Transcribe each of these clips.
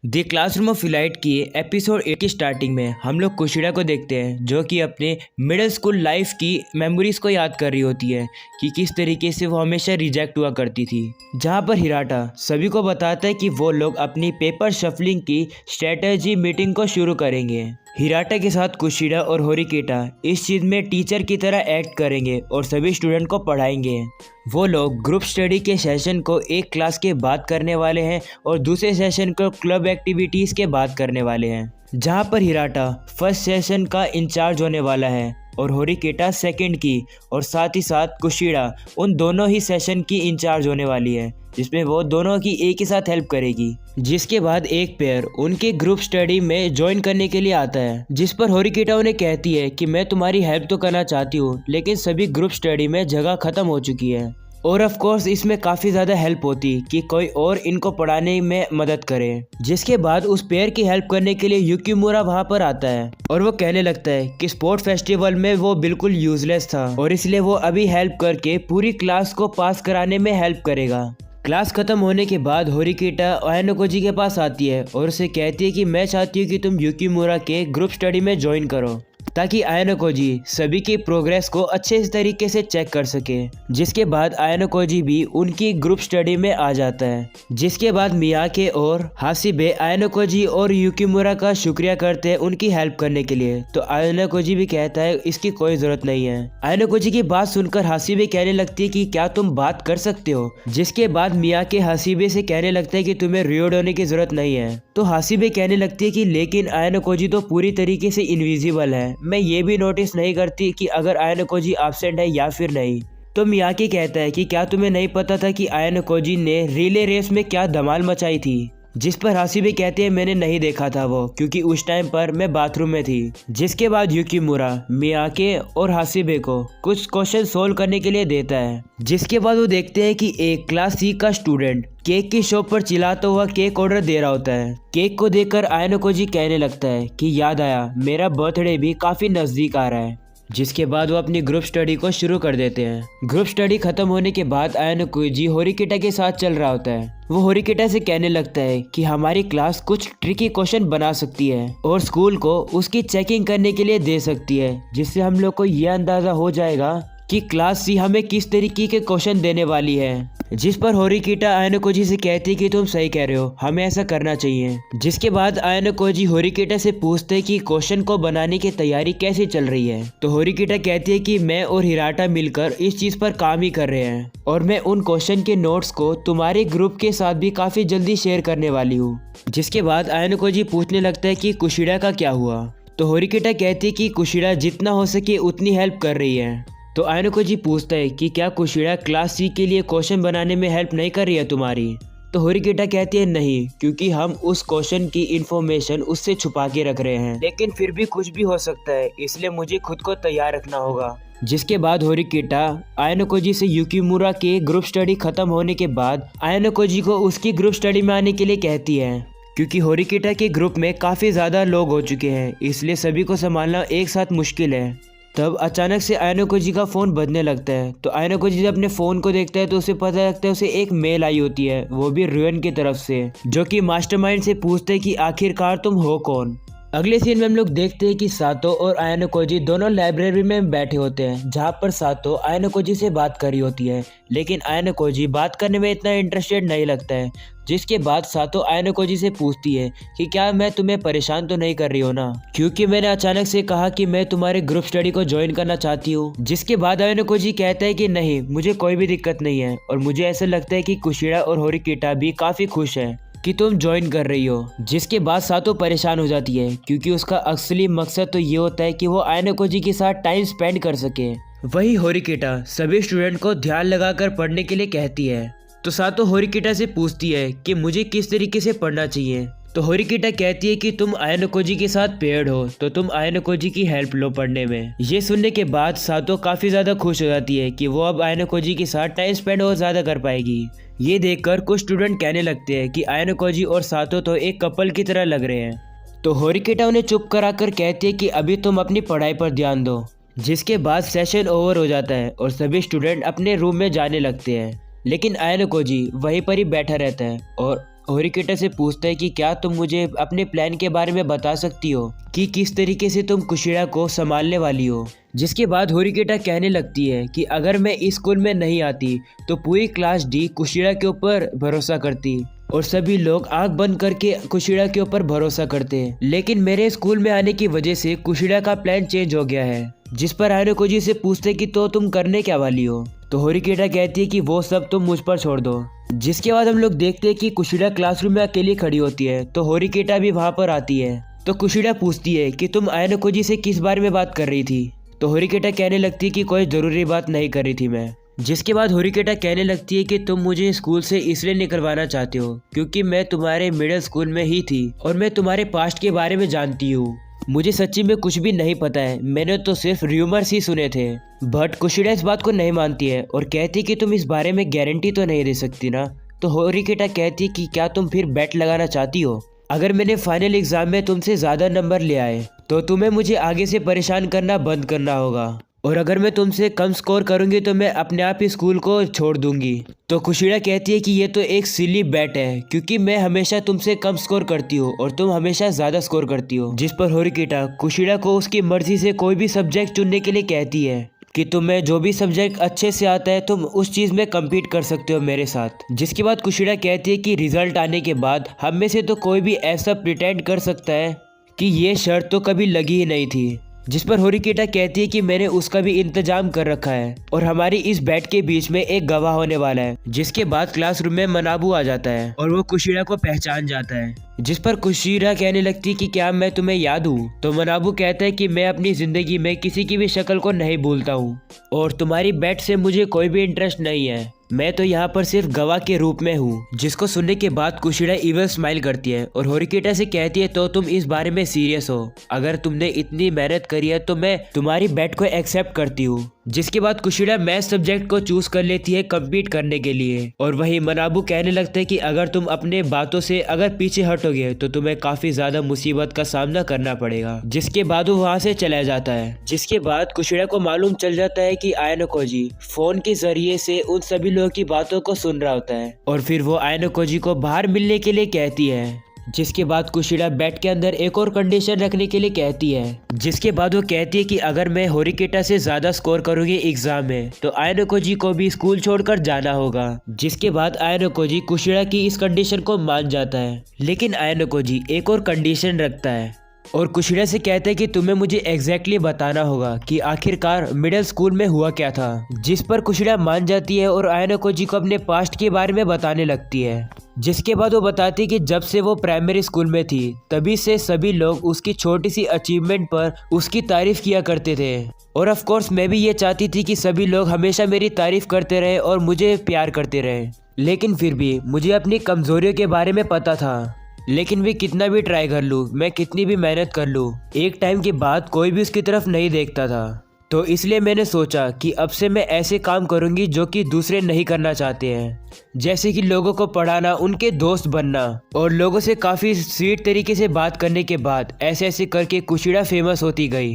The classroom of elite की episode 8 की starting में हम लोग कुशिड़ा को देखते हैं जो कि अपने मिडिल स्कूल लाइफ की मेमोरीज को याद कर रही होती है कि किस तरीके से वो हमेशा रिजेक्ट हुआ करती थी। जहां पर हिराटा सभी को बताता है कि वो लोग अपनी पेपर शफलिंग की स्ट्रेटेजी मीटिंग को शुरू करेंगे। हिराटा के साथ कुशिड़ा और होरिकेटा इस चीज़ में टीचर की तरह एक्ट करेंगे और सभी स्टूडेंट को पढ़ाएंगे। वो लोग ग्रुप स्टडी के सेशन को एक क्लास के बाद करने वाले हैं और दूसरे सेशन को क्लब एक्टिविटीज़ के बाद करने वाले हैं। जहां पर हिराटा फर्स्ट सेशन का इंचार्ज होने वाला है और होरिकेटा सेकंड की, और साथ ही साथ कुशिड़ा उन दोनों ही सेशन की इंचार्ज होने वाली है जिसमें वो दोनों की एक ही साथ हेल्प करेगी। जिसके बाद एक पेयर उनके ग्रुप स्टडी में ज्वाइन करने के लिए आता है, जिस पर होरिकेटा उन्हें कहती है कि मैं तुम्हारी हेल्प तो करना चाहती हूँ लेकिन सभी ग्रुप स्टडी में जगह खत्म हो चुकी है। और ऑफ कोर्स इसमें काफ़ी ज़्यादा हेल्प होती कि कोई और इनको पढ़ाने में मदद करे। जिसके बाद उस पेयर की हेल्प करने के लिए युकिमुरा वहाँ पर आता है और वो कहने लगता है कि स्पोर्ट फेस्टिवल में वो बिल्कुल यूजलेस था और इसलिए वो अभी हेल्प करके पूरी क्लास को पास कराने में हेल्प करेगा। क्लास खत्म होने के बाद होरिकेटा आयानोकोजी के पास आती है और उसे कहती है कि मैं चाहती हूँ कि तुम युकिमुरा के ग्रुप स्टडी में ज्वाइन करो ताकि आयानोकोजी सभी की प्रोग्रेस को अच्छे तरीके से चेक कर सके। जिसके बाद आयानोकोजी भी उनकी ग्रुप स्टडी में आ जाता है। जिसके बाद मियाके और हासिबे आयानोकोजी और युकिमुरा का शुक्रिया करते हैं उनकी हेल्प करने के लिए, तो आयानोकोजी भी कहता है इसकी कोई जरूरत नहीं है। आयानोकोजी की बात सुनकर हासिबे कहने लगती है कि क्या तुम बात कर सकते हो। जिसके बाद मियाके हासिबे से कहने लगता है कि तुम्हें रियोड होने की जरूरत नहीं है, तो हासिबे कहने लगती है कि लेकिन आयानोकोजी तो पूरी तरीके से इनविजिबल है, मैं ये भी नोटिस नहीं करती कि अगर आयानोकोजी एब्सेंट है या फिर नहीं। तो मियाके कहता है कि क्या तुम्हें नहीं पता था कि आयानोकोजी ने रिले रेस में क्या धमाल मचाई थी। जिस पर हासिबे कहते हैं मैंने नहीं देखा था वो, क्योंकि उस टाइम पर मैं बाथरूम में थी। जिसके बाद युकिमुरा मियाके और हासिबे को कुछ क्वेश्चन सोल्व करने के लिए देता है। जिसके बाद वो देखते हैं कि एक क्लास सी का स्टूडेंट केक की शॉप पर चिल्लाता हुआ केक ऑर्डर दे रहा होता है। केक को देखकर आयानोकोजी कहने लगता है कि याद आया मेरा बर्थडे भी काफी नजदीक आ रहा है। जिसके बाद वो अपनी ग्रुप स्टडी को शुरू कर देते हैं। ग्रुप स्टडी खत्म होने के बाद आयानोकोजी होरिकेटा के साथ चल रहा होता है। वो होरिकेटा से कहने लगता है कि हमारी क्लास कुछ ट्रिकी क्वेश्चन बना सकती है और स्कूल को उसकी चेकिंग करने के लिए दे सकती है, जिससे हम लोग को यह अंदाजा हो जाएगा कि क्लास सी हमें किस तरीके के क्वेश्चन देने वाली है। जिस पर होरिकेटा आयानोकोजी से कहती है कि तुम सही कह रहे हो, हमें ऐसा करना चाहिए। जिसके बाद आयानोकोजी होरिकेटा से पूछते हैं कि क्वेश्चन को बनाने की तैयारी कैसे चल रही है, तो होरिकेटा कहती है कि मैं और हिराटा मिलकर इस चीज पर काम ही कर रहे हैं और मैं उन क्वेश्चन के नोट्स को तुम्हारे ग्रुप के साथ भी काफी जल्दी शेयर करने वाली हूँ। जिसके बाद आयानोकोजी पूछने लगता है कि कुशिड़ा का क्या हुआ, तो होरिकेटा कहती है कि कुशिड़ा जितना हो सके उतनी हेल्प कर रही है। तो आयानोकोजी पूछता है कि क्या कुशिड़ा क्लास सी के लिए क्वेश्चन बनाने में हेल्प नहीं कर रही है तुम्हारी, तो होरिकेटा कहती है नहीं, क्योंकि हम उस क्वेश्चन की इंफॉर्मेशन उससे छुपा के रख रहे हैं, लेकिन फिर भी कुछ भी हो सकता है इसलिए मुझे खुद को तैयार रखना होगा। जिसके बाद होरिकेटा आयानोकोजी से युकिमुरा के ग्रुप स्टडी खत्म होने के बाद आयानोकोजी को उसकी ग्रुप स्टडी में आने के लिए कहती है, क्योंकि होरिकेटा के ग्रुप में काफी ज्यादा लोग हो चुके हैं इसलिए सभी को संभालना एक साथ मुश्किल है। तब अचानक से आयानोकोजी का फोन बजने लगता है, तो आयानोकोजी जब अपने फोन को देखता है तो उसे पता लगता है उसे एक मेल आई होती है, वो भी रुयन की तरफ से, जो कि मास्टरमाइंड से पूछते हैं कि आखिरकार तुम हो कौन। अगले सीन में हम लोग देखते हैं कि सातो और आयानोकोजी दोनों लाइब्रेरी में बैठे होते हैं, जहां पर सातो आयानोकोजी से बात कर रही होती है, लेकिन आयानोकोजी बात करने में इतना इंटरेस्टेड नहीं लगता है। जिसके बाद सातो आयानोकोजी से पूछती है कि क्या मैं तुम्हें परेशान तो नहीं कर रही हो ना, क्योंकि मैंने अचानक से कहा कि मैं तुम्हारे ग्रुप स्टडी को ज्वाइन करना चाहती हूँ। जिसके बाद आयानोकोजी कहता है कि नहीं, मुझे कोई भी दिक्कत नहीं है और मुझे ऐसा लगता है कि कुशिड़ा और होरिकेटा भी काफी खुश है कि तुम ज्वाइन कर रही हो। जिसके बाद सातो परेशान हो जाती है, क्योंकि उसका असली मकसद तो ये होता है कि वो आयानोकोजी के साथ टाइम स्पेंड कर सके। वही होरिकेटा सभी स्टूडेंट को ध्यान लगाकर पढ़ने के लिए कहती है, तो सातो होरिकेटा से पूछती है कि मुझे किस तरीके से पढ़ना चाहिए, तो होरिकेटा कहती है कि तुम आयानोकोजी के साथ पेयर्ड हो तो तुम आयानोकोजी की हेल्प लो पढ़ने में। ये सुनने के बाद सातो काफी ज्यादा खुश हो जाती है कि वो अब आयानोकोजी के साथ टाइम स्पेंड और ज्यादा कर पाएगी। ये देखकर कुछ स्टूडेंट कहने लगते हैं कि आयानोकोजी और सातो तो एक कपल की तरह लग रहे हैं, तो होरिकेटा उन्हें चुप कराकर कहती है कि अभी तुम अपनी पढ़ाई पर ध्यान दो। जिसके बाद सेशन ओवर हो जाता है और सभी स्टूडेंट अपने रूम में जाने लगते हैं, लेकिन आयानोकोजी वहीं पर ही बैठा रहता है और होरिकेटा से पूछता है कि क्या तुम मुझे अपने प्लान के बारे में बता सकती हो कि किस तरीके से तुम कुशिरा को संभालने वाली हो। जिसके बाद होरिकेटा कहने लगती है कि अगर मैं इस स्कूल में नहीं आती तो पूरी क्लास डी कुशिरा के ऊपर भरोसा करती और सभी लोग आंख बंद करके कुशिरा के ऊपर भरोसा करते हैं। लेकिन मेरे स्कूल में आने की वजह से कुशिरा का प्लान चेंज हो गया है। जिस पर आयनोकोजी से पूछते कि तो तुम करने क्या वाली हो, तो होरिकेटा कहती है कि वो सब तुम मुझ पर छोड़ दो। जिसके बाद हम लोग देखते हैं कि कुशिरा क्लासरूम में अकेली खड़ी होती है, तो होरिकेटा भी वहां पर आती है। तो कुशिरा पूछती है कि तुम आयनोकोजी से किस बारे में बात कर रही थी, तो होरिकेटा कहने लगती है कि कोई ज़रूरी बात नहीं कर रही थी मैं। जिसके बाद होरिकेटा कहने लगती है कि तुम मुझे स्कूल से इसलिए निकलवाना चाहते हो क्योंकि मैं तुम्हारे मिडिल स्कूल में ही थी और मैं तुम्हारे पास्ट के बारे में जानती हूँ। मुझे सच्ची में कुछ भी नहीं पता है, मैंने तो सिर्फ र्यूमर्स ही सुने थे। बट कुशिरा इस बात को नहीं मानती है और कहती कि तुम इस बारे में गारंटी तो नहीं दे सकती ना। तो होरिकेटा कहती कि क्या तुम फिर बेट लगाना चाहती हो, अगर मैंने फाइनल एग्जाम में तुमसे ज़्यादा नंबर ले आए तो तुम्हें मुझे आगे से परेशान करना बंद करना होगा, और अगर मैं तुमसे कम स्कोर करूंगी तो मैं अपने आप ही स्कूल को छोड़ दूंगी। तो कुशिरा कहती है कि ये तो एक सिली बैट है क्योंकि मैं हमेशा तुमसे कम स्कोर करती हूँ और तुम हमेशा ज़्यादा स्कोर करती हो। जिस पर होरिकेटा कुशिरा को उसकी मर्जी से कोई भी सब्जेक्ट चुनने के लिए कहती है कि तुम्हें जो भी सब्जेक्ट अच्छे से आता है तुम उस चीज़ में कम्पीट कर सकते हो मेरे साथ। जिसके बाद कुशिरा कहती है कि रिजल्ट आने के बाद हम में से तो कोई भी ऐसा प्रिटेंड कर सकता है कि ये शर्त तो कभी लगी ही नहीं थी। जिस पर होरिकेटा कहती है कि मैंने उसका भी इंतजाम कर रखा है और हमारी इस बैट के बीच में एक गवाह होने वाला है। जिसके बाद क्लासरूम में मनाबू आ जाता है और वो कुशिरा को पहचान जाता है। जिस पर कुशिरा कहने लगती है कि क्या मैं तुम्हें याद हूँ, तो मनाबू कहता है कि मैं अपनी जिंदगी में किसी की भी शक्ल को नहीं भूलता हूँ और तुम्हारी बैट से मुझे कोई भी इंटरेस्ट नहीं है, मैं तो यहाँ पर सिर्फ गवाह के रूप में हूँ। जिसको सुनने के बाद कुशिरा इवल स्माइल करती है और होरिकेटा से कहती है तो तुम इस बारे में सीरियस हो, अगर तुमने इतनी मेहनत करी है तो मैं तुम्हारी बैट को एक्सेप्ट करती हूँ। जिसके बाद कुशिरा मैथ सब्जेक्ट को चूज कर लेती है कम्पीट करने के लिए और वही मनाबू कहने लगता है कि अगर तुम अपने बातों से अगर पीछे हटोगे तो तुम्हें काफी ज्यादा मुसीबत का सामना करना पड़ेगा। जिसके बाद वो वहाँ से चला जाता है। जिसके बाद कुशिरा को मालूम चल जाता है कि आयनोकोजी फोन के जरिए से उन सभी लोगों की बातों को सुन रहा होता है और फिर वो आयनोकोजी को बाहर मिलने के लिए कहती है। जिसके बाद कुशिरा बैट के अंदर एक और कंडीशन रखने के लिए कहती है। जिसके बाद वो कहती है कि अगर मैं होरिकेटा से ज्यादा स्कोर करूंगी एग्जाम में तो आयनोकोजी को भी स्कूल छोड़कर जाना होगा। जिसके बाद आयनोकोजी कुशिरा की इस कंडीशन को मान जाता है, लेकिन आयनोकोजी एक और कंडीशन रखता है और कुशिरा से कहता है कि तुम्हें मुझे एग्जैक्टली बताना होगा कि आखिरकार मिडिल स्कूल में हुआ क्या था। जिस पर कुशिरा मान जाती है और आयनोकोजी को अपने पास्ट के बारे में बताने लगती है। जिसके बाद वो बताती है कि जब से वो प्राइमरी स्कूल में थी तभी से सभी लोग उसकी छोटी सी अचीवमेंट पर उसकी तारीफ किया करते थे और ऑफ कोर्स मैं भी ये चाहती थी कि सभी लोग हमेशा मेरी तारीफ करते रहे और मुझे प्यार करते रहे, लेकिन फिर भी मुझे अपनी कमजोरियों के बारे में पता था। लेकिन भी कितना भी ट्राई कर लूँ, मैं कितनी भी मेहनत कर लूँ, एक टाइम के बाद कोई भी उसकी तरफ नहीं देखता था। तो इसलिए मैंने सोचा कि अब से मैं ऐसे काम करूंगी जो कि दूसरे नहीं करना चाहते हैं, जैसे कि लोगों को पढ़ाना, उनके दोस्त बनना और लोगों से काफ़ी स्वीट तरीके से बात करने के बाद ऐसे ऐसे करके कुशिरा फेमस होती गई।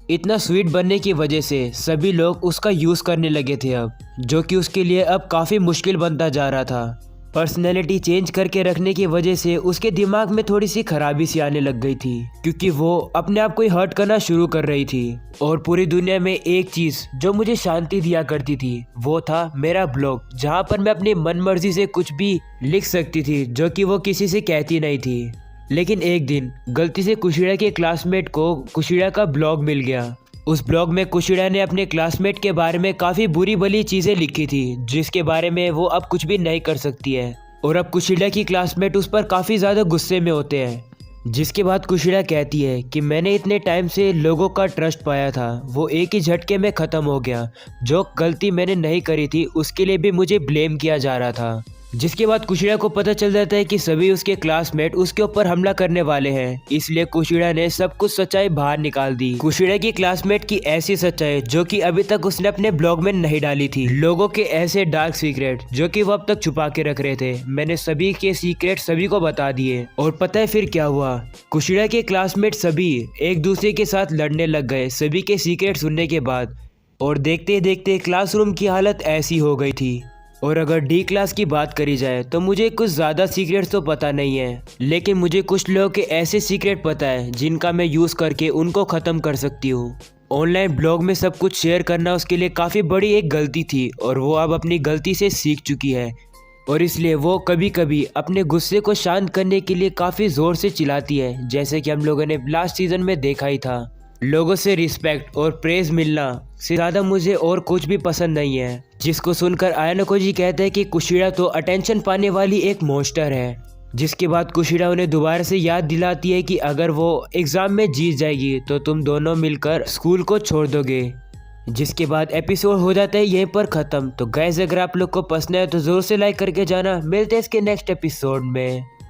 इतना स्वीट बनने की वजह से सभी लोग उसका यूज़ करने लगे थे अब, जो कि उसके लिए अब काफ़ी मुश्किल बनता जा रहा था। पर्सनैलिटी चेंज करके रखने की वजह से उसके दिमाग में थोड़ी सी खराबी सी आने लग गई थी क्योंकि वो अपने आप को ही हर्ट करना शुरू कर रही थी। और पूरी दुनिया में एक चीज़ जो मुझे शांति दिया करती थी वो था मेरा ब्लॉग, जहाँ पर मैं अपनी मन मर्जी से कुछ भी लिख सकती थी जो कि वो किसी से कहती नहीं थी। लेकिन एक दिन गलती से कुशिरा के क्लासमेट को कुशिरा का ब्लॉग मिल गया। उस ब्लॉग में कुशिरा ने अपने क्लासमेट के बारे में काफ़ी बुरी भली चीज़ें लिखी थी जिसके बारे में वो अब कुछ भी नहीं कर सकती है और अब कुशिरा की क्लासमेट उस पर काफ़ी ज़्यादा गुस्से में होते हैं। जिसके बाद कुशिरा कहती है कि मैंने इतने टाइम से लोगों का ट्रस्ट पाया था वो एक ही झटके में ख़त्म हो गया, जो गलती मैंने नहीं करी थी उसके लिए भी मुझे ब्लेम किया जा रहा था। जिसके बाद कुशिरा को पता चल जाता है कि सभी उसके क्लासमेट उसके ऊपर हमला करने वाले हैं, इसलिए कुशिरा ने सब कुछ सच्चाई बाहर निकाल दी। कुशिरा की क्लासमेट की ऐसी सच्चाई जो कि अभी तक उसने अपने ब्लॉग में नहीं डाली थी, लोगों के ऐसे डार्क सीक्रेट जो कि वो अब तक छुपा के रख रहे थे, मैंने सभी के सीक्रेट सभी को बता दिए। और पता है फिर क्या हुआ, कुशिरा के क्लासमेट सभी एक दूसरे के साथ लड़ने लग गए सभी के सीक्रेट सुनने के बाद, और देखते देखते क्लासरूम की हालत ऐसी हो गई थी। और अगर डी क्लास की बात करी जाए तो मुझे कुछ ज़्यादा सीक्रेट्स तो पता नहीं है, लेकिन मुझे कुछ लोगों के ऐसे सीक्रेट पता है जिनका मैं यूज़ करके उनको ख़त्म कर सकती हूँ। ऑनलाइन ब्लॉग में सब कुछ शेयर करना उसके लिए काफ़ी बड़ी एक गलती थी और वो अब अपनी गलती से सीख चुकी है और इसलिए वो कभी कभी अपने गुस्से को शांत करने के लिए काफ़ी ज़ोर से चिल्लाती है, जैसे कि हम लोगों ने लास्ट सीज़न में देखा ही था। लोगों से रिस्पेक्ट और प्रेज मिलना से ज़्यादा मुझे और कुछ भी पसंद नहीं है। जिसको सुनकर आयानको जी कहते हैं कि कुशिरा तो अटेंशन पाने वाली एक मॉन्स्टर है। जिसके बाद कुशिरा उन्हें दोबारा से याद दिलाती है कि अगर वो एग्ज़ाम में जीत जाएगी तो तुम दोनों मिलकर स्कूल को छोड़ दोगे। जिसके बाद एपिसोड हो जाता है यहीं पर ख़त्म। तो गाइस, अगर आप लोग को पसंद है तो ज़रूर से लाइक करके जाना। मिलते हैं इसके नेक्स्ट एपिसोड में।